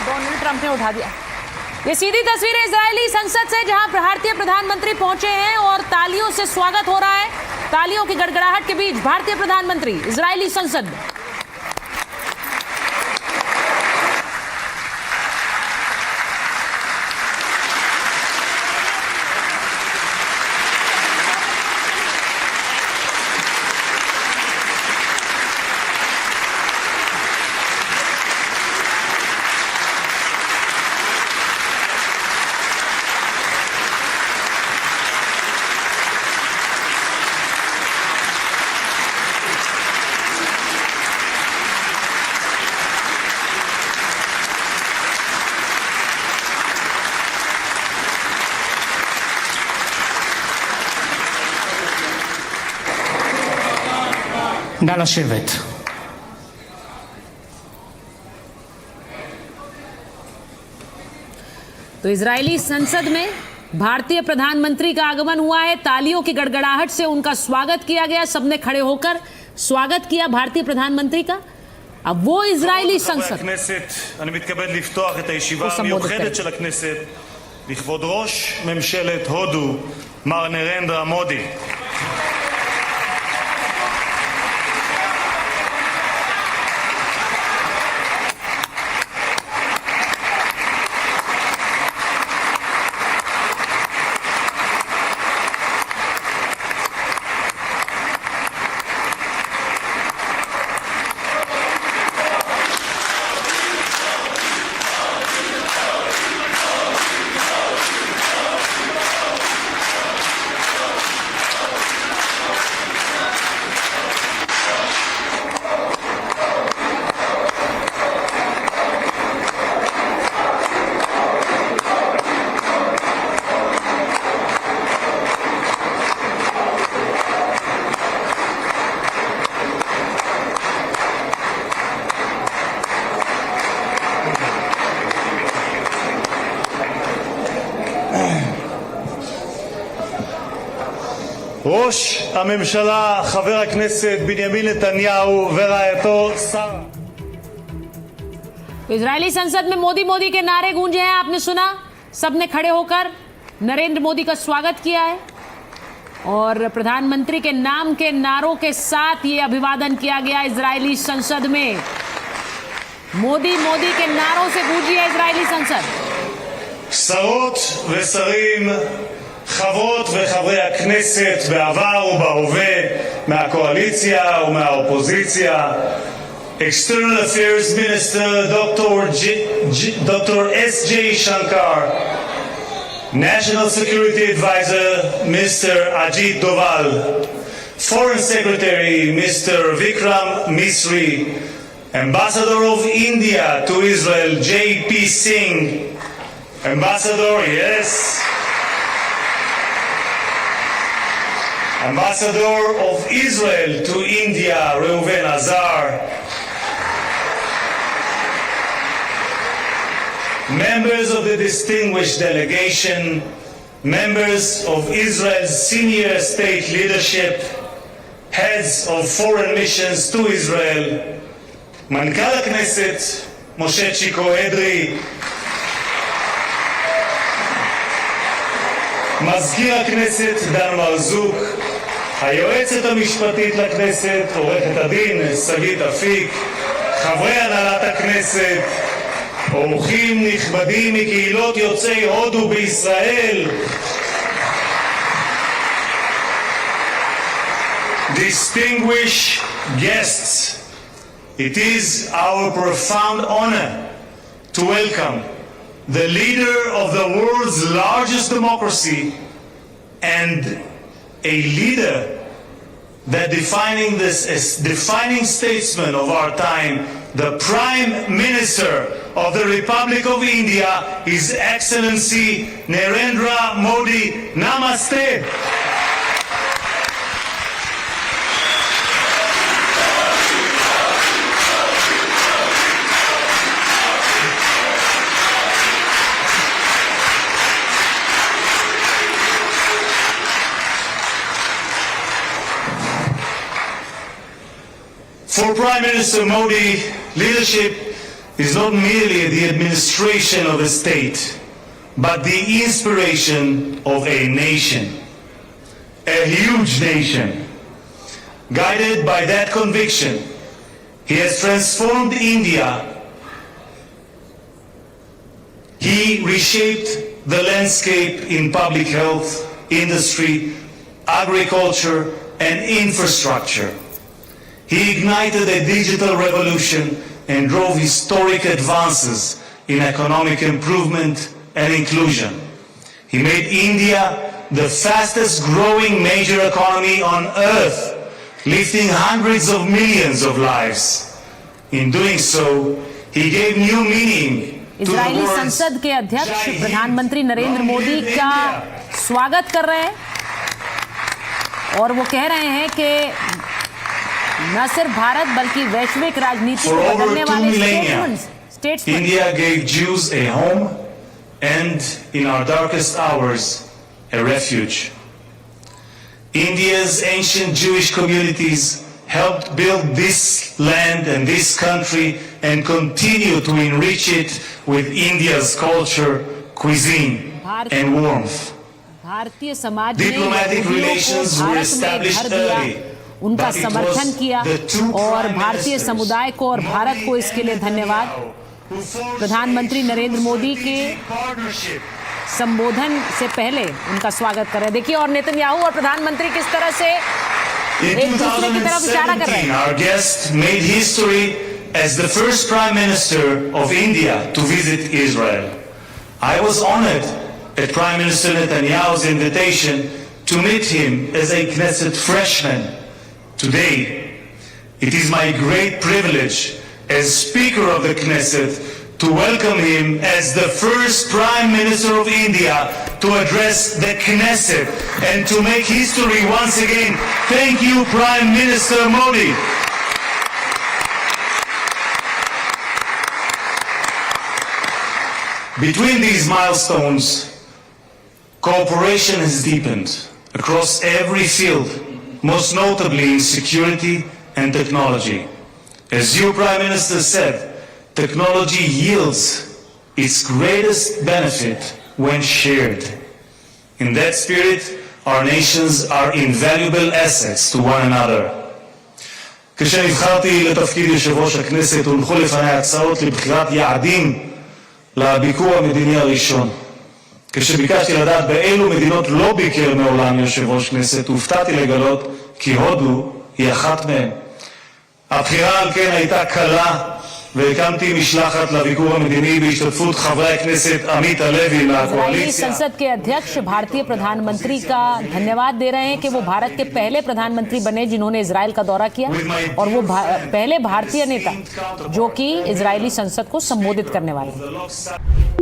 Donald Trump ने उठा दिया। ये सीधी तस्वीर है इजरायली संसद से, जहां भारतीय प्रधानमंत्री पहुंचे हैं और तालियों से स्वागत हो रहा है। तालियों की गड़गड़ाहट के बीच भारतीय प्रधानमंत्री इजरायली संसद में। נא לשבת. तो इजरायली संसद में भारतीय प्रधानमंत्री का आगमन हुआ है। तालियों की गड़गड़ाहट से उनका स्वागत किया गया। सबने खड़े होकर स्वागत किया भारतीय प्रधानमंत्री का। अब वो इजरायली संसद אני מתכבד לפתוח את הישיבה המיוחדת של הכנסת לכבוד ראש ממשלת הודו מר נרנדרה מודי. ראש הממשלה חבר הכנסת בנימין נתניהו ורעייתו שרה. इजरायली संसद में मोदी मोदी के नारे गूंजे हैं। आपने सुना, सबने खड़े होकर नरेंद्र मोदी का स्वागत किया है और प्रधानमंत्री के नाम के नारों के साथ ये अभिवादन किया गया इजरायली संसद में। मोदी मोदी के नारों से गूंजी है इजरायली संसद। שרות ושרים, חברות וחברי הכנסת בעבר ובהווה, מהקואליציה ומהאופוזיציה, External Affairs Minister Dr. S.J. Shankar, National Security Advisor Mr. Ajit Doval, Foreign Secretary Mr. Vikram Misri, Ambassador of India to Israel J.P. Singh, Ambassador, yes, Ambassador of Israel to India, Reuven Azar. Members of the distinguished delegation, members of Israel's senior state leadership, heads of foreign missions to Israel, מנכ"ל הכנסת, משה צ'יקו אדרי, מזכיר הכנסת דן מרזוק, היועצת המשפטית לכנסת עורכת הדין שגית אפיק, חברי הנהלת הכנסת, אורחים נכבדים מקהילות יוצאי הודו בישראל, distinguished guests, it is our profound honor to welcome the leader of the world's largest democracy and a leader that defining statesman of our time, the Prime Minister of the Republic of India, His Excellency Narendra Modi. Namaste. For Prime Minister Modi, leadership is not merely the administration of a state, but the inspiration of a nation, a huge nation. Guided by that conviction, he has transformed India. He reshaped the landscape in public health, industry, agriculture, and infrastructure. He ignited a digital revolution and drove historic advances in economic improvement and inclusion. He made India the fastest growing major economy on earth, lifting hundreds of millions of lives. In doing so, he gave new meaning to the Israeli words संसद के अध्यक्ष Jai Hind, प्रधानमंत्री Narendra Long Modi live का India. स्वागत कर रहे हैं और वो कह रहे हैं कि न सिर्फ भारत बल्कि वैश्विक राजनीति For को over बदलने 2 वाले millennia, statesman India gave Jews a home and, in our darkest hours, a refuge. India's ancient Jewish communities helped build this land and this country and continue to enrich it with India's culture, cuisine, and warmth. Bharatiya Samaj ने Diplomatic यहूदियों relations को were Bharat में established घर दिया, early, उनका but it समर्थन was किया the two और prime भारतीय ministers समुदाय को और भारत को इसके लिए धन्यवाद। who forged प्रधानमंत्री a नरेंद्र मोदी के strategic partnership. संबोधन से पहले उनका स्वागत कर रहे हैं। देखिए और नेतन्याहू और प्रधानमंत्री किस तरह से In एक दूसरे की तरफ इशारा कर रहे 2017, हैं। our guest made history as the first Prime Minister of India to visit Israel. I was honored at Prime Minister Netanyahu's invitation to meet him as a Knesset freshman. Today, it is my great privilege as Speaker of the Knesset to welcome him as the first Prime Minister of India to address the Knesset and to make history once again. Thank you, Prime Minister Modi. Between these milestones, cooperation has deepened across every field, most notably in security and technology. As you, Prime Minister, said, technology yields its greatest benefit when shared. In that spirit, our nations are invaluable assets to one another. כשנבחרתי לתפקיד יושב ראש הכנסת הונחו לפני הצעות לבחירת יעדים לביקור המדיני הראשון. כשביקשתי לדעת באילו מדינות לא ביקר מעולם יושב ראש כנסת, הופתעתי לגלות כי הודו היא אחת מהן. הבחירה על כן הייתה קלה, והקמתי משלחת לביקור המדיני בהשתתפות חברי הכנסת עמית הלוי Israeli מהקואליציה. संसद के अध्यक्ष भारतीय प्रधानमंत्री का धन्यवाद दे रहे हैं कि वो भारत के पहले प्रधानमंत्री बने जिन्होंने इजराइल का दौरा किया और वो पहले भारतीय नेता जो कि इजरायली संसद को संबोधित करने वाले हैं।